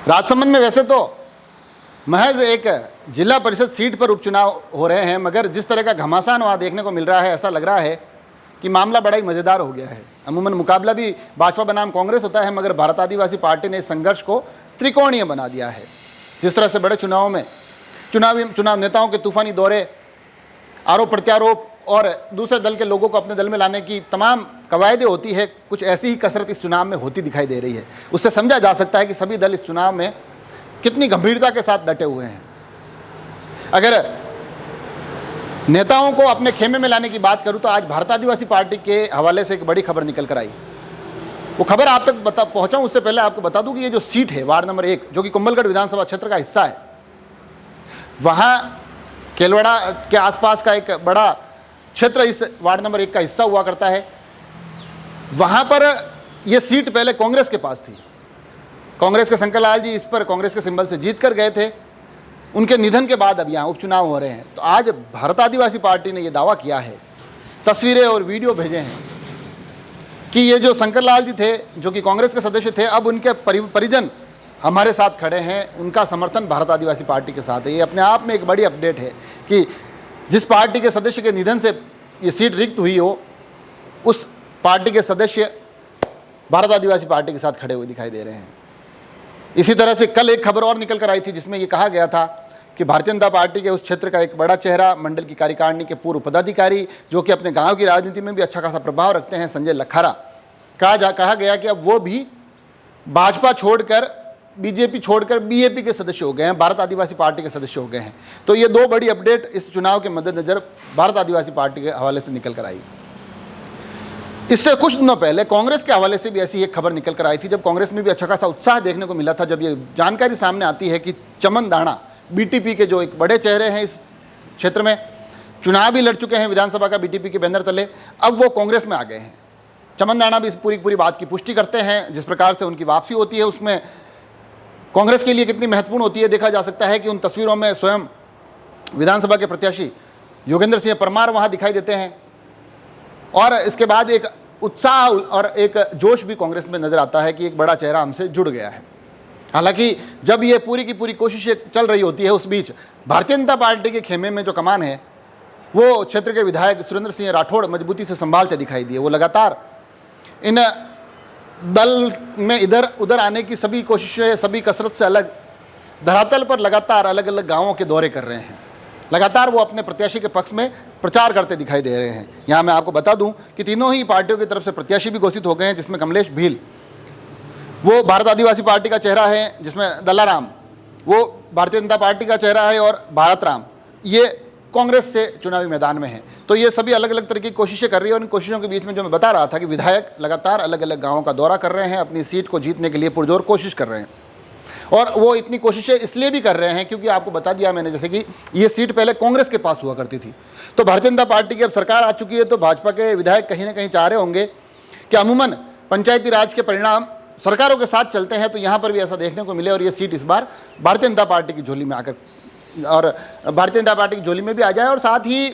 राजसमंद में वैसे तो महज एक जिला परिषद सीट पर उपचुनाव हो रहे हैं, मगर जिस तरह का घमासान वहाँ देखने को मिल रहा है, ऐसा लग रहा है कि मामला बड़ा ही मज़ेदार हो गया है। अमूमन मुकाबला भी भाजपा बनाम कांग्रेस होता है, मगर भारत आदिवासी पार्टी ने इस संघर्ष को त्रिकोणीय बना दिया है। जिस तरह से बड़े चुनावों में चुनाव नेताओं के तूफानी दौरे, आरोप प्रत्यारोप और दूसरे दल के लोगों को अपने दल में लाने की तमाम कवायदें होती है, कुछ ऐसी ही कसरत इस चुनाव में होती दिखाई दे रही है। उससे समझा जा सकता है कि सभी दल इस चुनाव में कितनी गंभीरता के साथ डटे हुए हैं। अगर नेताओं को अपने खेमे में लाने की बात करूं तो आज भारत आदिवासी पार्टी के हवाले से एक बड़ी खबर निकल कर आई। वो खबर आप तक पहुंचाऊं उससे पहले आपको बता दूं कि ये जो सीट है वार्ड नंबर 1, जो कि कुंभलगढ़ विधानसभा क्षेत्र का हिस्सा है, वहां केलवाड़ा के आसपास का एक बड़ा क्षेत्र इस वार्ड नंबर 1 का हिस्सा हुआ करता है। वहां पर यह सीट पहले कांग्रेस के पास थी। कांग्रेस के शंकर लाल जी इस पर कांग्रेस के सिंबल से जीत कर गए थे। उनके निधन के बाद अब यहाँ उपचुनाव हो रहे हैं। तो आज भारत आदिवासी पार्टी ने यह दावा किया है, तस्वीरें और वीडियो भेजे हैं कि ये जो शंकर लाल जी थे, जो कि कांग्रेस के सदस्य थे, अब उनके परिजन हमारे साथ खड़े हैं, उनका समर्थन भारत आदिवासी पार्टी के साथ है। ये अपने आप में एक बड़ी अपडेट है कि जिस पार्टी के सदस्य के निधन से ये सीट रिक्त हुई हो, उस पार्टी के सदस्य भारत आदिवासी पार्टी के साथ खड़े हुए दिखाई दे रहे हैं। इसी तरह से कल एक खबर और निकल कर आई थी जिसमें ये कहा गया था कि भारतीय जनता पार्टी के उस क्षेत्र का एक बड़ा चेहरा, मंडल की कार्यकारिणी के पूर्व पदाधिकारी, जो कि अपने गांव की राजनीति में भी अच्छा खासा प्रभाव रखते हैं, संजय लखारा, कहा गया कि अब वो भी भाजपा छोड़कर, बीजेपी छोड़कर बीएपी के सदस्य हो गए हैं, भारत आदिवासी पार्टी के सदस्य हो गए हैं। तो ये दो बड़ी अपडेट इस चुनाव के मद्देनजर भारत आदिवासी पार्टी के हवाले से निकल कर आई। इससे कुछ दिनों पहले कांग्रेस के हवाले से भी ऐसी एक खबर निकल कर आई थी, जब कांग्रेस में भी अच्छा खासा उत्साह देखने को मिला था, जब ये जानकारी सामने आती है कि चमन दाना बीटीपी के जो एक बड़े चेहरे हैं इस क्षेत्र में, चुनाव भी लड़ चुके हैं विधानसभा का बीटीपी के बैनर तले, अब वो कांग्रेस में आ गए हैं। चमन दाना भी इस पूरी बात की पुष्टि करते हैं। जिस प्रकार से उनकी वापसी होती है उसमें कांग्रेस के लिए कितनी महत्वपूर्ण होती है देखा जा सकता है कि उन तस्वीरों में स्वयं विधानसभा के प्रत्याशी योगेंद्र सिंह परमार वहाँ दिखाई देते हैं, और इसके बाद एक उत्साह और एक जोश भी कांग्रेस में नजर आता है कि एक बड़ा चेहरा हमसे जुड़ गया है। हालांकि जब ये पूरी की पूरी कोशिशें चल रही होती है, उस बीच भारतीय जनता पार्टी के खेमे में जो कमान है वो क्षेत्र के विधायक सुरेंद्र सिंह राठौड़ मजबूती से संभालते दिखाई दिए। वो लगातार इन दल में इधर उधर आने की सभी कोशिशें, सभी कसरत से अलग धरातल पर लगातार अलग अलग गाँवों के दौरे कर रहे हैं। लगातार वो अपने प्रत्याशी के पक्ष में प्रचार करते दिखाई दे रहे हैं। यहाँ मैं आपको बता दूं कि तीनों ही पार्टियों की तरफ से प्रत्याशी भी घोषित हो गए हैं, जिसमें कमलेश भील, वो भारत आदिवासी पार्टी का चेहरा है, जिसमें दल्लाराम, वो भारतीय जनता पार्टी का चेहरा है, और भारत राम, ये कांग्रेस से चुनावी मैदान में है। तो ये सभी अलग अलग तरह की कोशिशें कर रही है, और इन कोशिशों के बीच में जो मैं बता रहा था कि विधायक लगातार अलग अलग गाँवों का दौरा कर रहे हैं, अपनी सीट को जीतने के लिए पुरजोर कोशिश कर रहे हैं। और वो इतनी कोशिशें इसलिए भी कर रहे हैं क्योंकि आपको बता दिया मैंने जैसे कि ये सीट पहले कांग्रेस के पास हुआ करती थी। तो भारतीय जनता पार्टी की अब सरकार आ चुकी है, तो भाजपा के विधायक कहीं ना कहीं चाह रहे होंगे कि अमूमन पंचायती राज के परिणाम सरकारों के साथ चलते हैं, तो यहाँ पर भी ऐसा देखने को मिले और ये सीट इस बार भारतीय जनता पार्टी की झोली में आकर, और भारतीय जनता पार्टी की झोली में भी आ जाए। और साथ ही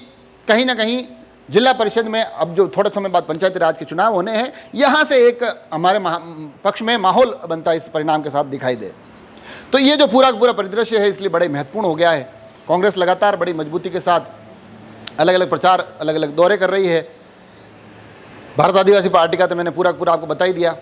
कहीं ना कहीं जिला परिषद में अब जो थोड़े समय बाद पंचायती राज के चुनाव होने हैं, यहाँ से एक हमारे पक्ष में माहौल बनता इस परिणाम के साथ दिखाई दे। तो ये जो पूरा परिदृश्य है इसलिए बड़े महत्वपूर्ण हो गया है। कांग्रेस लगातार बड़ी मजबूती के साथ अलग अलग प्रचार, अलग अलग दौरे कर रही है। भारत आदिवासी पार्टी का तो मैंने पूरा आपको बता ही दिया।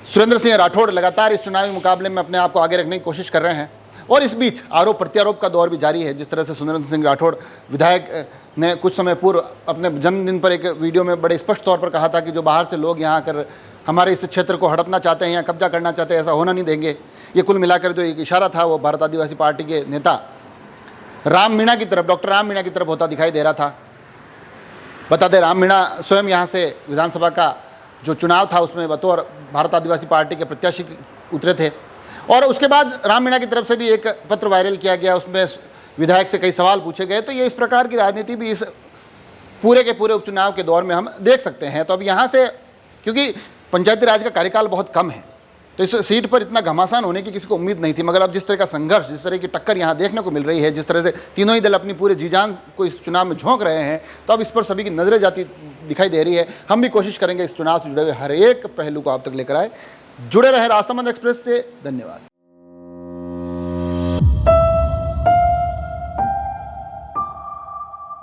सुरेंद्र सिंह राठौड़ लगातार इस चुनावी मुकाबले में अपने आप को आगे रखने की कोशिश कर रहे हैं, और इस बीच आरोप प्रत्यारोप का दौर भी जारी है। जिस तरह से सुरेंद्र सिंह राठौड़ विधायक ने कुछ समय पूर्व अपने जन्मदिन पर एक वीडियो में बड़े स्पष्ट तौर पर कहा था कि जो बाहर से लोग यहाँ आकर हमारे इस क्षेत्र को हड़पना चाहते हैं या कब्जा करना चाहते हैं, ऐसा होना नहीं देंगे। ये कुल मिलाकर जो एक इशारा था वो भारत आदिवासी पार्टी के नेता राम मीणा की तरफ, डॉक्टर राम मीणा की तरफ होता दिखाई दे रहा था। बता दें, राम मीणा स्वयं यहाँ से विधानसभा का जो चुनाव था उसमें बतौर भारत आदिवासी पार्टी के प्रत्याशी उतरे थे, और उसके बाद राम मीणा की तरफ से भी एक पत्र वायरल किया गया, उसमें विधायक से कई सवाल पूछे गए। तो ये इस प्रकार की राजनीति भी इस पूरे के पूरे उपचुनाव के दौर में हम देख सकते हैं। तो अब यहाँ से, क्योंकि पंचायती राज का कार्यकाल बहुत कम है, तो इस सीट पर इतना घमासान होने की किसी को उम्मीद नहीं थी, मगर अब जिस तरह का संघर्ष, जिस तरह की टक्कर यहाँ देखने को मिल रही है, जिस तरह से तीनों ही दल अपनी पूरे जी जान को इस चुनाव में झोंक रहे हैं, तो अब इस पर सभी की नजरें जाती दिखाई दे रही है। हम भी कोशिश करेंगे इस चुनाव से जुड़े हुए हर एक पहलू को आप तक लेकर आए। जुड़े रहे राजसमंद एक्सप्रेस से। धन्यवाद।